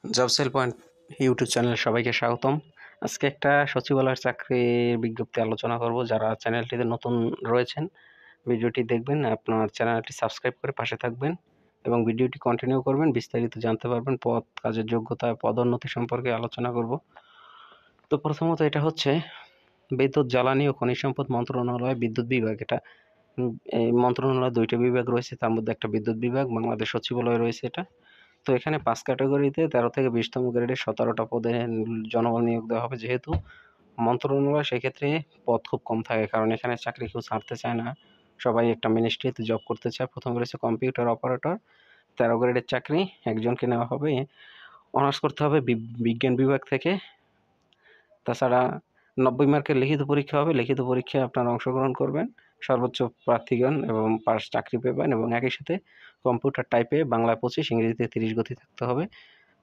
Job sell point YouTube চ্যানেলে সবাইকে স্বাগতম। আজকে একটা সচিবালয়ের চাকরির বিজ্ঞপ্তি আলোচনা করব। যারা চ্যানেলটিতে নতুন রয়েছেন ভিডিওটি দেখবেন, আপনার চ্যানেলটি সাবস্ক্রাইব করে পাশে থাকবেন এবং ভিডিওটি কন্টিনিউ করবেন, বিস্তারিত জানতে পারবেন। পদ, কাজের যোগ্যতা, পদোন্নতি সম্পর্কে আলোচনা করব। তো প্রথমত এটা হচ্ছে বিদ্যুৎ, জ্বালানি ও খনিজ সম্পদ মন্ত্রণালয়, বিদ্যুৎ বিভাগ। এটা এই মন্ত্রণালয় দুইটা বিভাগ রয়েছে, তার মধ্যে একটা বিদ্যুৎ বিভাগ, বাংলাদেশ সচিবালয় রয়েছে এটা। তো এখানে ৫ ক্যাটেগরিতে ১৩ থেকে ২০তম গ্রেডে ১৭টা পদে জনবল নিয়োগ দেওয়া হবে। যেহেতু মন্ত্রণালয়, সেক্ষেত্রে পদ খুব কম থাকে, কারণ এখানে চাকরি কেউ ছাড়তে চায় না, সবাই একটা মিনিস্ট্রিতে জব করতে চায়। প্রথম রয়েছে কম্পিউটার অপারেটর, ১৩ গ্রেডের চাকরি, একজনকে নেওয়া হবে। অনার্স করতে হবে বিজ্ঞান বিভাগ থেকে। তাছাড়া ৯০ মার্কের লিখিত পরীক্ষা হবে। লিখিত পরীক্ষায় আপনারা অংশগ্রহণ করবেন, সর্বোচ্চ প্রার্থীগণ এবং পাস চাকরি পাবেন। এবং একই সাথে কম্পিউটার টাইপে বাংলায় ২৫, ইংরেজিতে ৩০ গতি থাকতে হবে।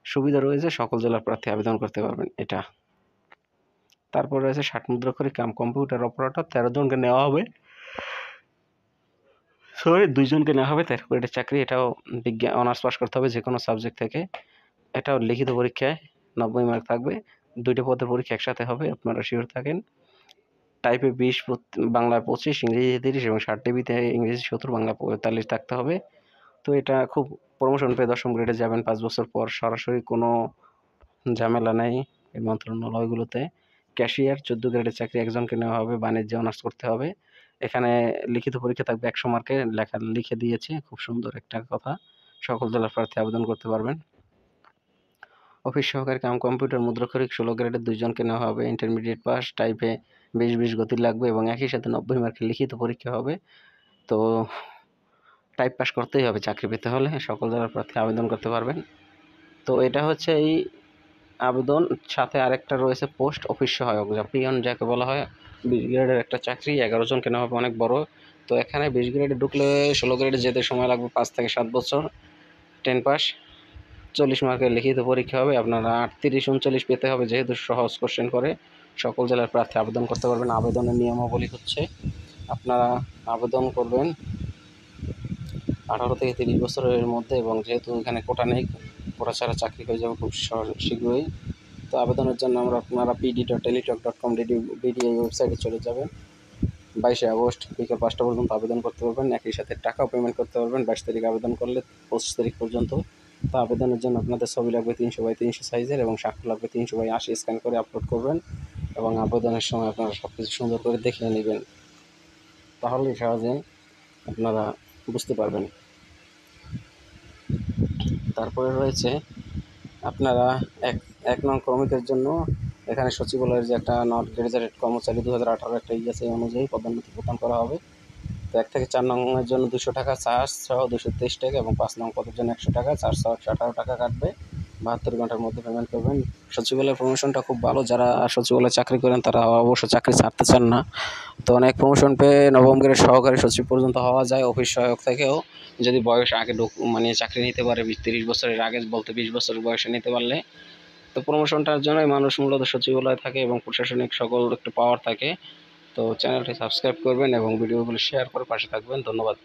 সুবিধা রয়েছে, সকল জেলার প্রার্থী আবেদন করতে পারবেন এটা। তারপর রয়েছে ৬০ মুদ্রাক্ষরিক কাম কম্পিউটার অপারেটর, ১৩ জনকে নেওয়া হবে। ২ জনকে নেওয়া হবে। ১৩ গ্রেডের চাকরি, এটাও বিজ্ঞান অনার্স পাস করতে হবে যে কোনো সাবজেক্ট থেকে। এটাও লিখিত পরীক্ষায় ৯০ মার্ক থাকবে। ২টা পদের পরীক্ষা একসাথে হবে, আপনারা শিওর থাকেন। টাইপে ২০, বাংলায় ২৫, ইংরেজি ৩০ এবং ৬০ ডিবিতে ইংরেজি ৭০, বাংলা ৪৫ থাকতে হবে। তো এটা খুব প্রমোশন পেয়ে ১০ম গ্রেডে যাবেন ৫ বছর পর। সরাসরি কোনো ঝামেলা নেই এই মন্ত্রণালয়গুলোতে। ক্যাশিয়ার ১৪ গ্রেডের চাকরি, একজনকে নেওয়া হবে, বাণিজ্যে অনার্স করতে হবে। এখানে লিখিত পরীক্ষা থাকবে ১০০ মার্কের, লেখা লিখে দিয়েছে, খুব সুন্দর একটা কথা। সকল জেলার প্রার্থী আবেদন করতে পারবেন। অফিস সহকারী কাম কম্পিউটার মুদ্রাক্ষরিক ১৬ গ্রেডের ২ জনকে নেওয়া হবে। ইন্টারমিডিয়েট পাস, টাইপে ২০ গতি লাগবে এবং একই সাথে ৯০ মার্কের লিখিত পরীক্ষা হবে। তো টাইপ পাস করতেই হবে চাকরি পেতে হলে। সকল জেলার প্রার্থী আবেদন করতে পারবেন। তো এটা হচ্ছে এই আবেদন। সাথে আরেকটা রয়েছে পোস্ট অফিস সহায়ক, যা পিয়ন যাকে বলা হয়। ২০ গ্রেডের একটা চাকরি, ১১ জনকে নেওয়া হবে, অনেক বড়। তো এখানে ২০ গ্রেডে ঢুকলে ১৬ গ্রেডে যেতে সময় লাগবে ৫ থেকে ৭ বছর। 10 পাস, ৪০ মার্কের লিখিত পরীক্ষা হবে। আপনারা ৩৮, ৩৯ পেতে হবে, যেহেতু সহজ কোশ্চেন করে। সকল জেলার প্রার্থী আবেদন করতে পারবেন। আবেদনের নিয়মাবলী হচ্ছে, আপনারা আবেদন করবেন ১৮ থেকে ৩০ বছরের মধ্যে, এবং যেহেতু এখানে কোটা নেই, কোটা ছাড়া চাকরি হয়ে যাবে খুব শীঘ্রই। তো আবেদনের জন্য আপনারা pd.teletalk.com বিডি এই ওয়েবসাইটে চলে যাবেন। ২২শে আগস্ট বিকেল ৫টা পর্যন্ত আবেদন করতে পারবেন। একই সাথে টাকাও পেমেন্ট করতে পারবেন ২২ তারিখ আবেদন করলে ২৫ তারিখ পর্যন্ত। তো আবেদনের জন্য আপনাদের ছবি লাগবে ৩০০x৩০০ সাইজের এবং স্বাক্ষর লাগবে ৩০০x৮০, স্ক্যান করে আপলোড করবেন এবং আবেদনের সময় আপনারা সব কিছু সুন্দর করে দেখিয়ে নেবেন, তাহলেই সহজে আপনারা বুঝতে পারবেন। তারপরে রয়েছে আপনারা ১ নং শ্রমিকের জন্য এখানে সচিবালয়ের যে একটা নট গ্রেজুয়েটেড কর্মচারী ২০১৮ একটা আছে, এই অনুযায়ী পদোন্নতি প্রদান করা হবে। তো ১ থেকে ৪ নংয়ের জন্য ২০০ টাকা চার্জ সহ ২২৩ টাকা, এবং ৫ নং পদের জন্য ১০০ টাকা চার্জ সহ ১১৮ টাকা কাটবে। ৭২ ঘন্টার মধ্যে পেমেন্ট করবেন। সচিবালয়ের প্রমোশনটা খুব ভালো। যারা সচিবালয়ে চাকরি করেন তারা অবশ্য চাকরি ছাড়তে চান না। তো অনেক প্রমোশন পেয়ে ৯ম গ্রেড সহকারী সচিব পর্যন্ত হওয়া যায়। অফিস সহায়ক থেকেও যদি বয়স আগে মানে চাকরি নিতে পারে, ৩০ বছরের আগে, বলতে ২০ বছরের বয়সে নিতে পারলে। তো প্রমোশনটার জন্যই মানুষ মূলত সচিবালয়ে থাকে এবং প্রশাসনিক সকল একটু পাওয়ার থাকে। তো চ্যানেলটি সাবস্ক্রাইব করবেন এবং ভিডিওগুলো শেয়ার করে পাশে থাকবেন। ধন্যবাদ।